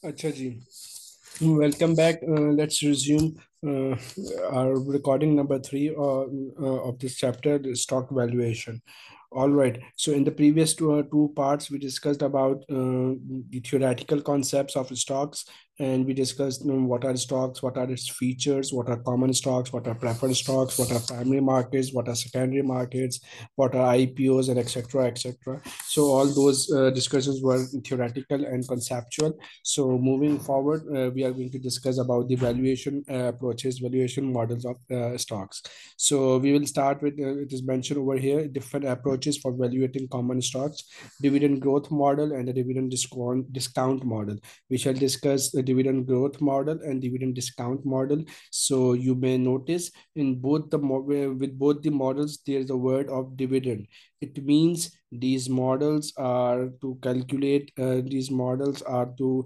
अच्छा जी. Welcome back. Let's resume our recording number three of this chapter, the stock valuation. All right. So in the previous two parts, we discussed about the theoretical concepts of stocks, and we discussed what are stocks, what are its features, what are common stocks, what are preferred stocks, what are primary markets, what are secondary markets, what are IPOs, and etc. etc. So all those discussions were theoretical and conceptual. So moving forward, we are going to discuss about the valuation approaches, valuation models of stocks. So we will start with, it is mentioned over here, different approaches for valuating common stocks, dividend growth model and the dividend discount model. We shall discuss the dividend growth model and dividend discount model. So you may notice in both with both the models, there's a word of dividend. It means these models are to calculate, these models are to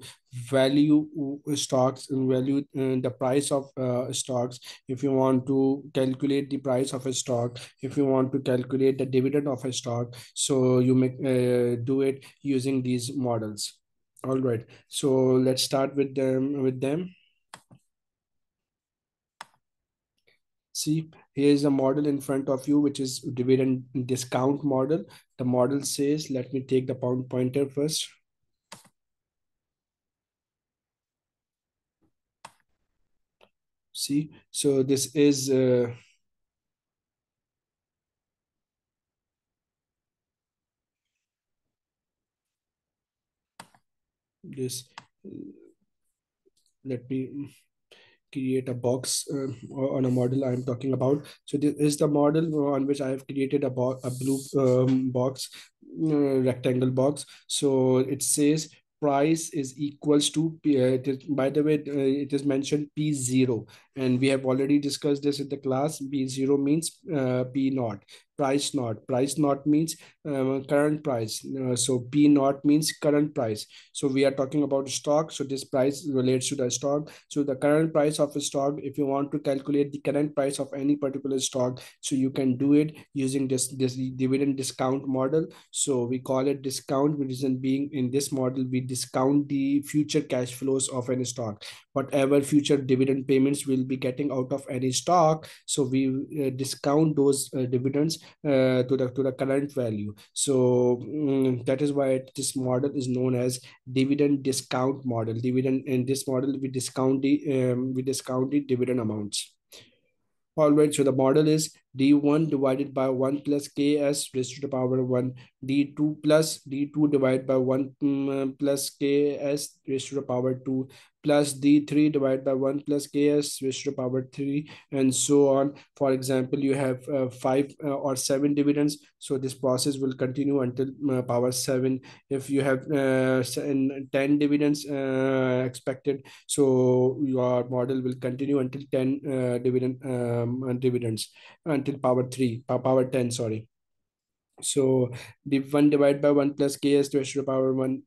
value stocks and value the price of stocks. If you want to calculate the price of a stock, if you want to calculate the dividend of a stock, so you may do it using these models. All right, so let's start with them. See, here is a model in front of you, which is dividend discount model. The model says, let me take the pointer first. See, so this is this. Let me create a box on a model I'm talking about. So this is the model on which I have created a blue box, rectangle box. So it says price is equals to by the way, it is mentioned P0, and we have already discussed this in the class. P0 means P naught, price naught means current price. So P naught means current price. So we are talking about stock, so this price relates to the stock. So the current price of a stock, if you want to calculate the current price of any particular stock, so you can do it using this dividend discount model. So we call it discount. Reason being, in this model we discount the future cash flows of any stock, whatever future dividend payments we'll be getting out of any stock. So we discount those dividends to the current value. So that is why this model is known as dividend discount model. Dividend, in this model we discount the dividend amounts. All right, so the model is D1 divided by 1 plus Ks raised to the power 1, D2 plus D2 divided by 1 plus Ks raised to the power 2, plus D3 divided by 1 plus Ks raised to the power 3, and so on. For example, you have 5 or 7 dividends, so this process will continue until power 7. If you have 10 dividends expected, so your model will continue until 10 dividends until power 3, power 10, sorry. So div 1 divided by 1 plus ks to the power 1,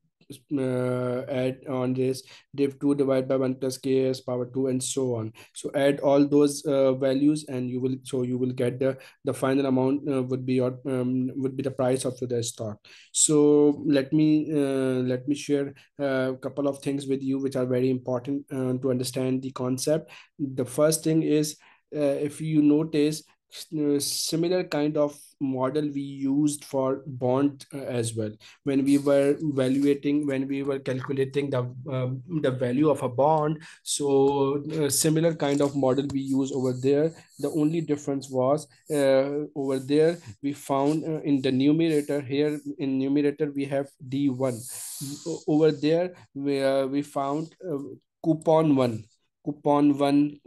add on this div 2 divided by 1 plus ks power 2, and so on. So add all those values, and you will get the final amount would be the price of the stock. So let me share a couple of things with you which are very important to understand the concept. The first thing is, if you notice, similar kind of model we used for bond as well. When we were calculating the value of a bond, so similar kind of model we use over there. The only difference was, over there we found, in the numerator, here in numerator we have D1. Over there we found coupon 1, coupon 1,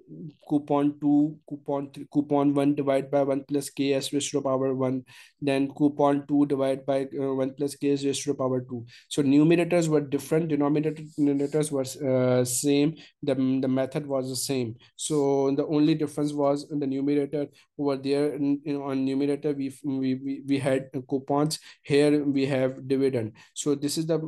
coupon 2, coupon 3, coupon 1 divided by 1 plus ks raised to the power 1, then coupon 2 divided by 1 plus ks raised to the power 2. So numerators were different, denominators were same, the method was the same. So the only difference was in the numerator. Over there on numerator we had coupons, here we have dividend. So this is the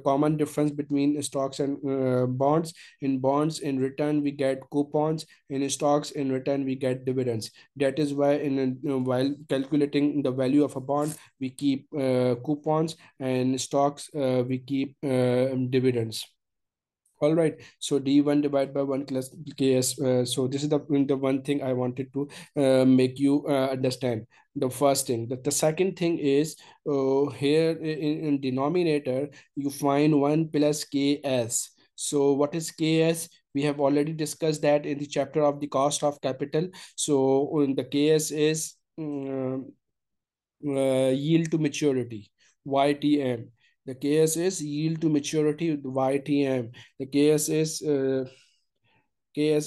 common difference between stocks and bonds. In bonds, in return, we get coupons. In stocks, in return, we get dividends. That is why, while calculating the value of a bond, we keep coupons, and stocks, we keep dividends. All right. So D1 divided by 1 plus KS. So this is the one thing I wanted to make you understand. The first thing. The second thing is, here in denominator, you find 1 plus KS. So what is KS? We have already discussed that in the chapter of the cost of capital. So the KS is yield to maturity, YTM. The KS is yield to maturity, YTM. The KS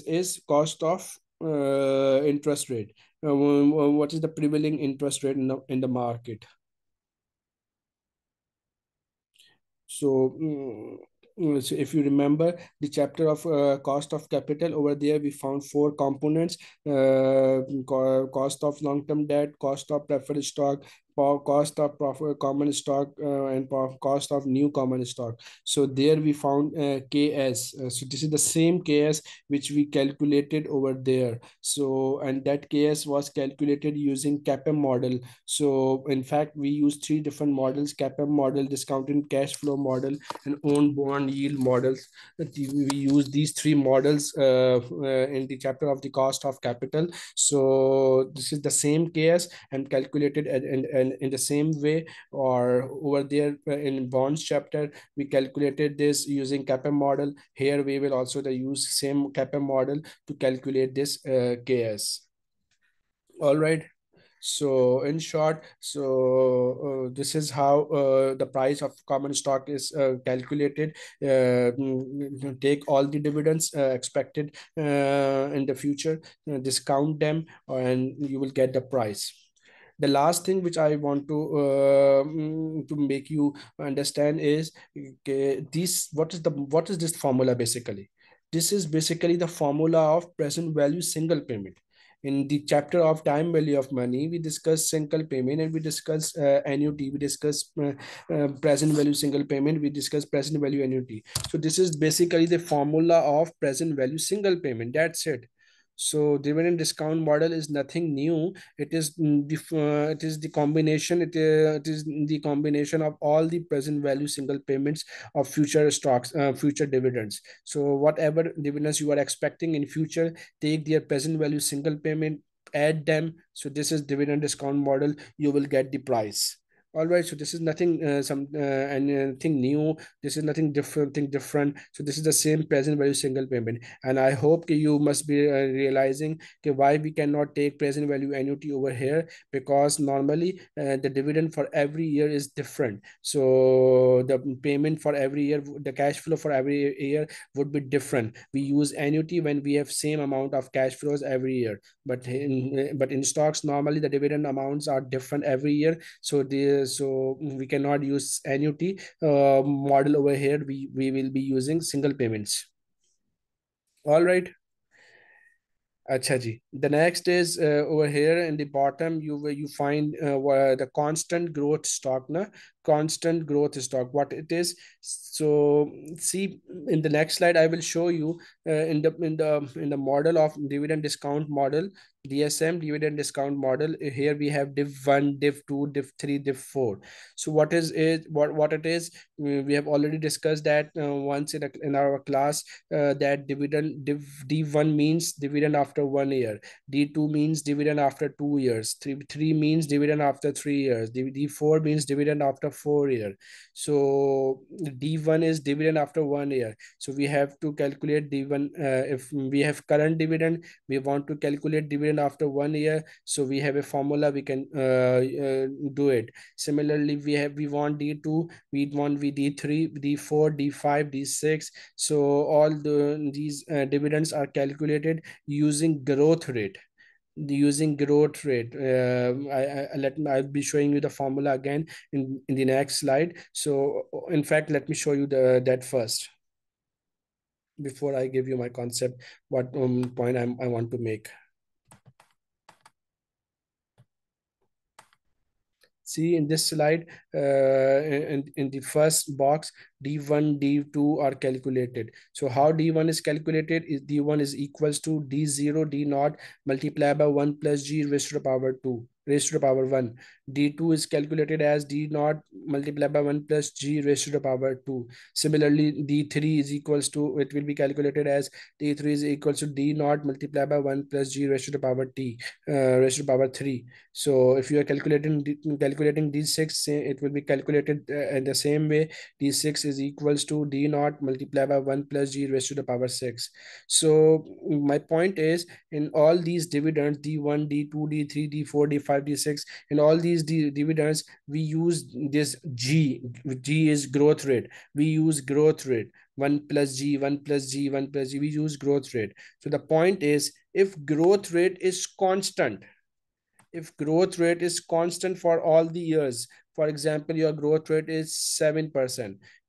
is cost of interest rate. What is the prevailing interest rate in the market? So, so if you remember the chapter of cost of capital, over there we found four components: cost of long-term debt, cost of preferred stock, cost of common stock, and cost of new common stock. So there we found KS. So this is the same KS which we calculated over there. So, and that KS was calculated using CAPM model. So in fact, we use three different models: CAPM model, discounted cash flow model, and own bond yield models. We use these three models in the chapter of the cost of capital. So this is the same case and calculated in the same way. Or over there in bonds chapter, we calculated this using CAPM model. Here we will also use same CAPM model to calculate this KS. All right. So in short, this is how the price of common stock is calculated. Take all the dividends expected in the future, discount them, and you will get the price. The last thing which I want to make you understand is, okay, this what is this formula basically? This is basically the formula of present value single payment. In the chapter of time value of money, we discuss single payment, and we discuss annuity. We discuss present value single payment. We discuss present value annuity. So this is basically the formula of present value single payment. That's it. So dividend discount model is nothing new. It is it is the combination. It is the combination of all the present value single payments of future stocks, future dividends. So whatever dividends you are expecting in future, take their present value single payment, add them. So this is dividend discount model. You will get the price. All right. So this is nothing anything new. This is nothing different. Thing different. So this is the same present value single payment. And I hope you must be realizing why we cannot take present value annuity over here, because normally the dividend for every year is different. So the payment for every year, the cash flow for every year would be different. We use annuity when we have same amount of cash flows every year, but in stocks normally the dividend amounts are different every year. So we cannot use annuity model over here. We will be using single payments. All right. Acha ji. The next is over here in the bottom, you find the constant growth stock, na constant growth stock. What it is? So see in the next slide, I will show you in the model of dividend discount model, DSM dividend discount model. Here we have div one, div two, div three, div four. So what is it? What it is? We have already discussed that once in our class, that dividend D1 means dividend after 1 year, D2 means dividend after 2 years, three means dividend after 3 years, D4 means dividend after 4 years. So D1 is dividend after 1 year. So we have to calculate D1. If we have current dividend, we want to calculate dividend after 1 year. So we have a formula, we can do it. Similarly, we want D2, we want D3, D4, D5, D6. So all these dividends are calculated using growth rate. I'll be showing you the formula again in the next slide. So in fact, let me show you that first before I give you my concept, what point I want to make. See in this slide, in the first box, D1, D2 are calculated. So how D1 is calculated is D1 is equals to D0, D naught multiplied by 1 plus G raised to the power 2, raised to the power 1. D2 is calculated as D naught multiplied by 1 plus G raised to the power 2. Similarly, D3 is equals to, it will be calculated as D3 is equals to D naught multiplied by 1 plus G raised to the power T, raised to the power 3. So if you are calculating D6, it will be calculated in the same way. D6 is equals to D naught multiplied by 1 plus G raised to the power 6. So my point is, in all these dividends, D1, D2, D3, D4, D5, D6, in all these dividends, we use this G. G is growth rate. We use growth rate. 1 plus G, 1 plus G, 1 plus G. We use growth rate. So the point is, if growth rate is constant, if growth rate is constant for all the years, for example, your growth rate is 7%,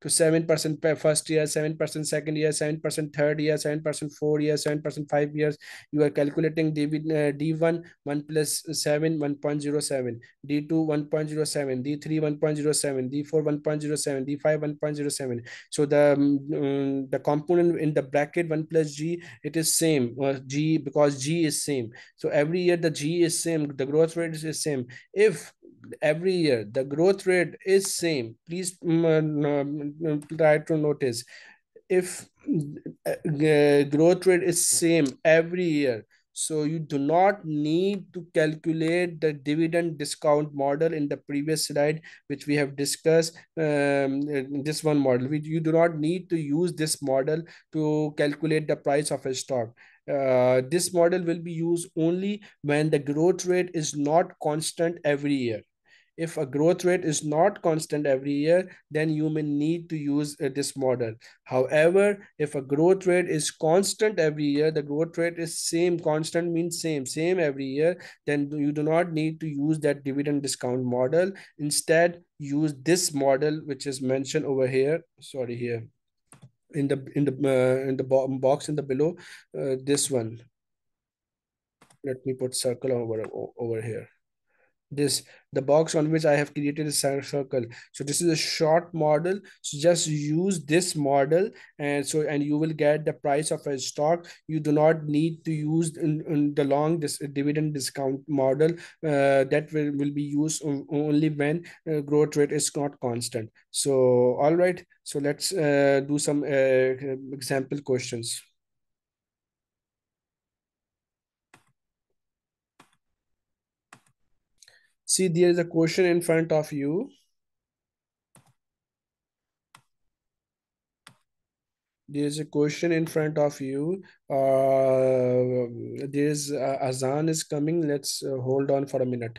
to 7% per first year, 7% second year, 7% third year, 7% 4 years, 7% 5 years, you are calculating D1 1 plus 7 1.07, D2 1.07, D3 1.07, D4 1.07, D5 1.07. So the component in the bracket 1 plus G, it is same, G, because G is same. So every year the G is same, the growth rate is same. If every year the growth rate is same, please try to notice, if growth rate is same every year, so you do not need to calculate the dividend discount model in the previous slide which we have discussed. This one model, you do not need to use this model to calculate the price of a stock. This model will be used only when the growth rate is not constant every year. If a growth rate is not constant every year, then you may need to use this model. However, if a growth rate is constant every year, the growth rate is same, constant means same every year, then you do not need to use that dividend discount model. Instead, use this model which is mentioned over here. Sorry, here in the box in the below, this one. Let me put circle over here. This, the box on which I have created a circle. So this is a short model. So just use this model, and you will get the price of a stock. You do not need to use in the long this dividend discount model. That will be used only when growth rate is not constant. So all right. So let's do some example questions. See, there is a question in front of you. There's a question in front of you. There's Azan is coming. Let's hold on for a minute.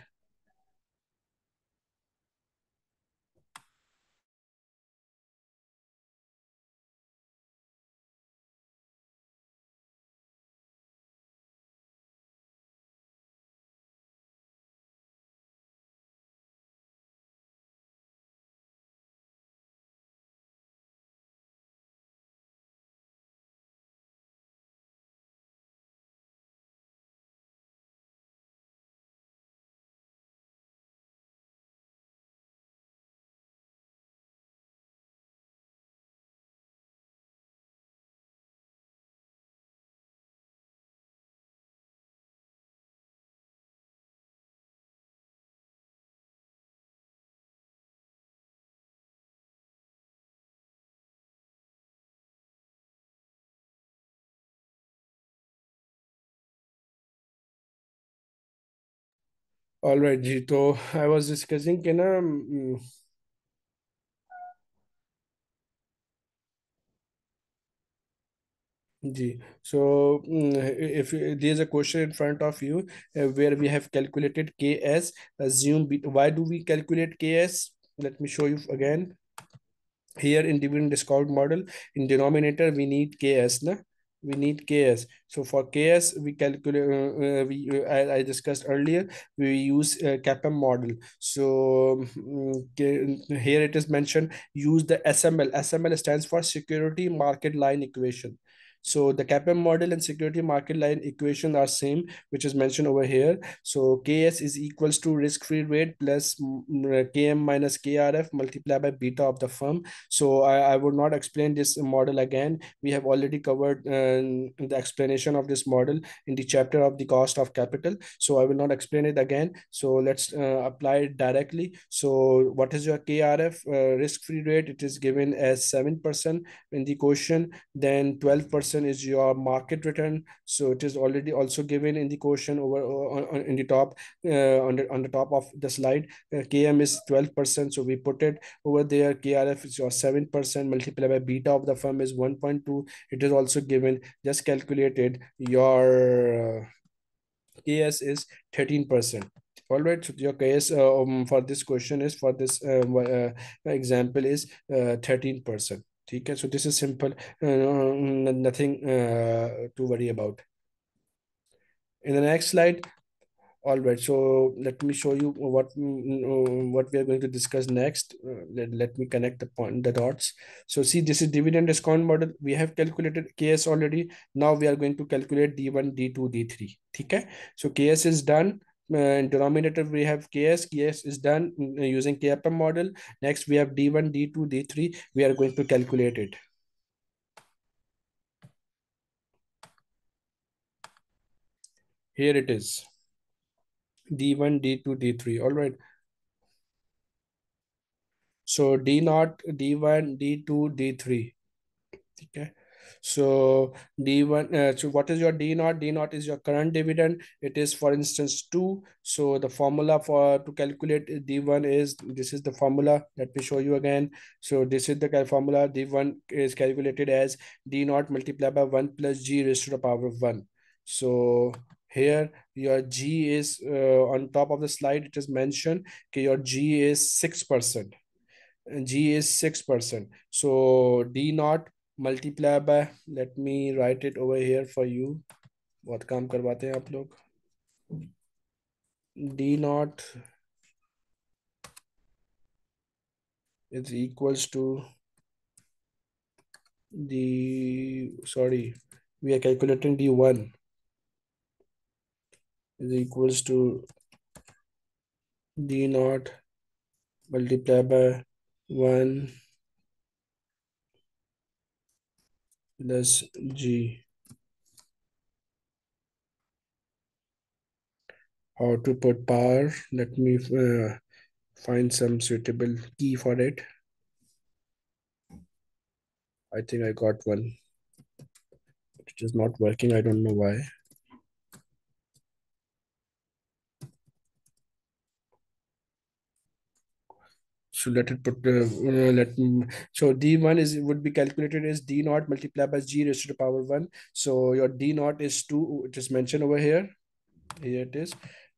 All right, Jito. I was discussing, can Ji. So, if there's a question in front of you where we have calculated KS, assume why do we calculate KS? Let me show you again. Here in dividend discount model, in denominator we need ks na, we need ks. So for ks we calculate, I discussed earlier, we use CAPM model. So here it is mentioned, use the sml. Sml stands for security market line equation. So the CAPM model and security market line equation are same, which is mentioned over here. So KS is equals to risk-free rate plus KM minus KRF multiplied by beta of the firm. So I would not explain this model again. We have already covered the explanation of this model in the chapter of the cost of capital. So I will not explain it again. So let's apply it directly. So what is your KRF risk-free rate? It is given as 7% in the question. Then 12% is your market return. So it is already also given in the question over in the top on the top of the slide. KM is 12%. So we put it over there. KRF is your 7% multiplied by beta of the firm is 1.2. It is also given. Just calculated your KS is 13%. All right, so your KS for this question is for this example is 13%. Okay, so this is simple, nothing to worry about. In the next slide, all right, so let me show you what we are going to discuss next. Let me connect the dots. So see, this is dividend discount model. We have calculated KS already. Now we are going to calculate D1, D2, D3. Okay, so KS is done. In denominator we have KS. KS is done using KPM model. Next we have D1, D2, D3. We are going to calculate it. Here it is. D1, D2, D3. All right. So D naught, D1, D2, D3. Okay. So D1, so what is your D naught? D naught is your current dividend. It is, for instance, 2. So the formula for to calculate D1 is, this is the formula. Let me show you again. So this is the formula. D1 is calculated as D naught multiplied by 1 plus G raised to the power of 1. So here your G is on top of the slide. It is mentioned okay, your G is 6%. G is 6%. So D naught multiply by, let me write it over here for you. बहुत काम करवाते हैं आप लोग. D naught is equals to sorry, we are calculating D1 is equals to D naught multiplied by 1 plus G. How to put power? Let me find some suitable key for it. I think I got one. It is not working. I don't know why. So let it put so D1 is would be calculated as D naught multiplied by G raised to the power 1. So your D naught is 2. It is mentioned over here. Here it is.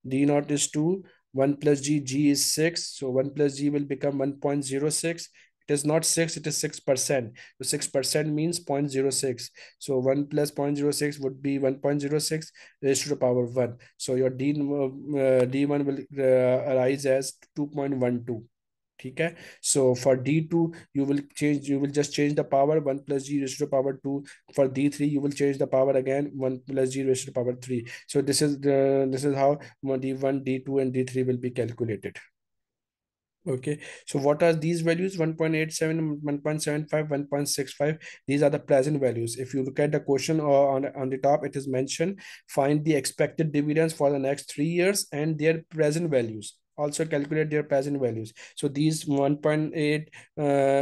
D naught is 2. 1 plus G. G is 6. So 1 plus G will become 1.06. It is not 6, it is 6%. So 6% means 0.06. So 1 plus 0.06 would be 1.06 raised to the power 1. So your D1 will arise as 2.12. ठीक है. So for D2 you will just change the power 1 plus G raised to the power 2. For D3 you will change the power again 1 plus G raised to the power 3. So this is how D1, D2 and D3 will be calculated. Okay, so what are these values? 1.87, 1.75, 1.65. These are the present values. If you look at the question on the top, it is mentioned, find the expected dividends for the next 3 years and their present values. Also calculate their present values. So these 1.8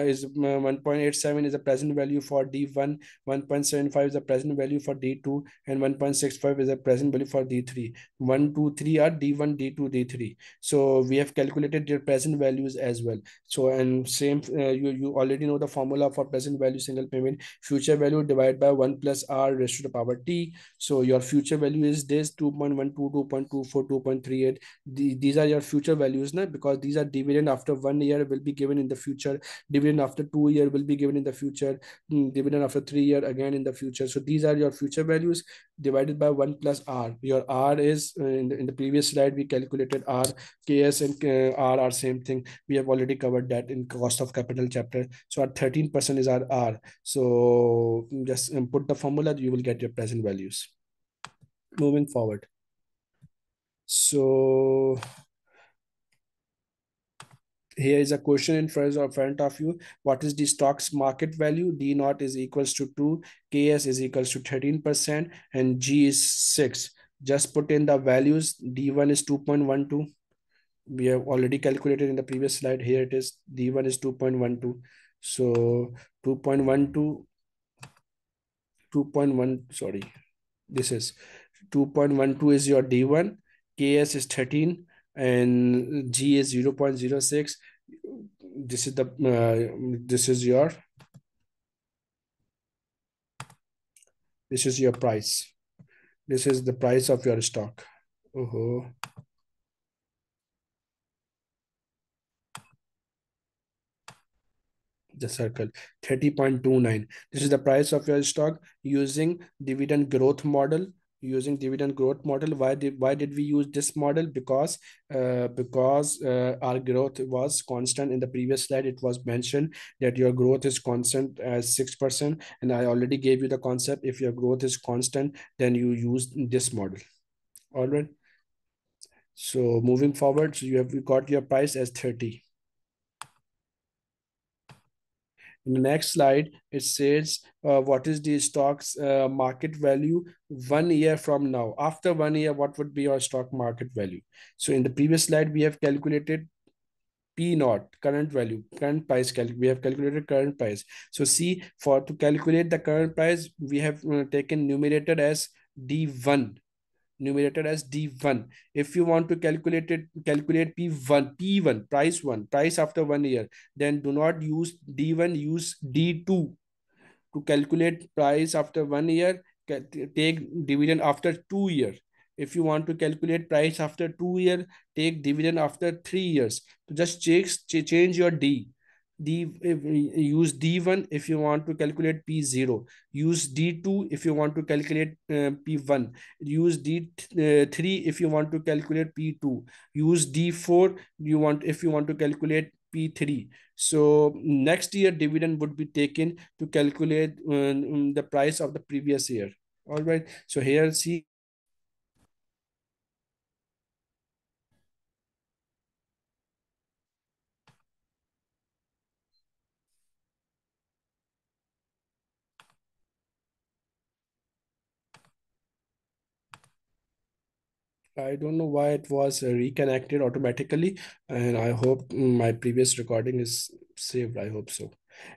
is 1.87 is a present value for D1, 1.75 is a present value for D2, and 1.65 is a present value for D3. 1, 2, 3 are D1, D2, D3. So we have calculated their present values as well. So and same you already know the formula for present value single payment, future value divided by 1 plus R raised to the power T. So your future value is this 2.12, 2.24, 2.38. These are your future future values now, because these are dividend after 1 year will be given in the future, dividend after 2 year will be given in the future, dividend after 3 year again in the future. So these are your future values divided by 1 plus r. Your r is in the previous slide we calculated r. Ks and r are same thing. We have already covered that in cost of capital chapter. So our 13% is our r. So just put the formula, you will get your present values. Moving forward. So here is a question in front of you. What is the stock's market value? D naught is equals to 2, Ks is equals to 13%, and G is 6. Just put in the values. D1 is 2.12. We have already calculated in the previous slide. Here it is. D1 is 2.12. So 2.12, 2.1, sorry. This is 2.12 is your D1, Ks is 13, and G is 0.06. This is the this is your price. This is the price of your stock. Oh, the circle 30.29. This is the price of your stock using dividend growth model. Why did we use this model? Because our growth was constant. In the previous slide it was mentioned that your growth is constant as 6%, and I already gave you the concept. If your growth is constant, then you use this model. All right. So moving forward, so you got your price as 30. In the next slide, it says what is the stock's market value 1 year from now. After 1 year, what would be your stock market value? So in the previous slide, we have calculated P naught, current value, current price. We have calculated current price. So see, to calculate the current price, we have taken numerator as D1. Numerator as D1. If you want to calculate P1, price after 1 year, then do not use D1, use D2. To calculate price after 1 year, take dividend after 2 years. If you want to calculate price after 2 years, take dividend after 3 years. So just change your D. Use D1 if you want to calculate P0. Use D2 if you want to calculate P1. Use D3 if you want to calculate P2. Use D4 if you want to calculate P3. So next year dividend would be taken to calculate the price of the previous year. All right. So here see. I don't know why it was reconnected automatically, and I hope my previous recording is saved. I hope so.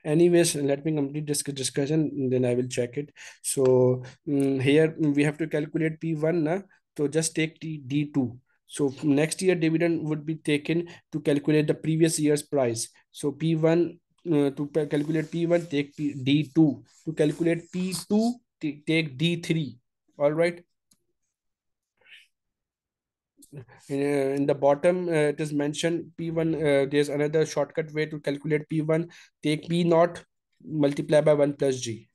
Anyways, let me complete this discussion, then I will check it. So here we have to calculate P1, na? So just take D2. So next year dividend would be taken to calculate the previous year's price. So P1 calculate P1, take D2. To calculate P2, take D3. All right. In the bottom it is mentioned P1. There's another shortcut way to calculate P1. Take P naught, multiply by 1 plus G.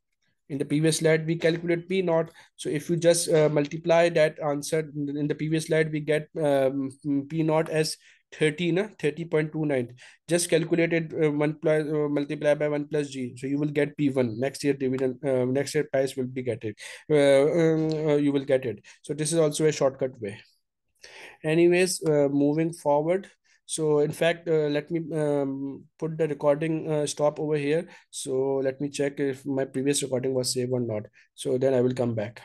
In the previous slide we calculate P naught. So if you just multiply that answer in the previous slide, we get P naught as 30, na? 30.29. Just calculate it, multiply by 1 plus G. So you will get P1. Next year dividend, next year price will be get it. You will get it. So this is also a shortcut way. Anyways, moving forward. So in fact, let me put the recording stop over here. So let me check if my previous recording was saved or not. So then I will come back.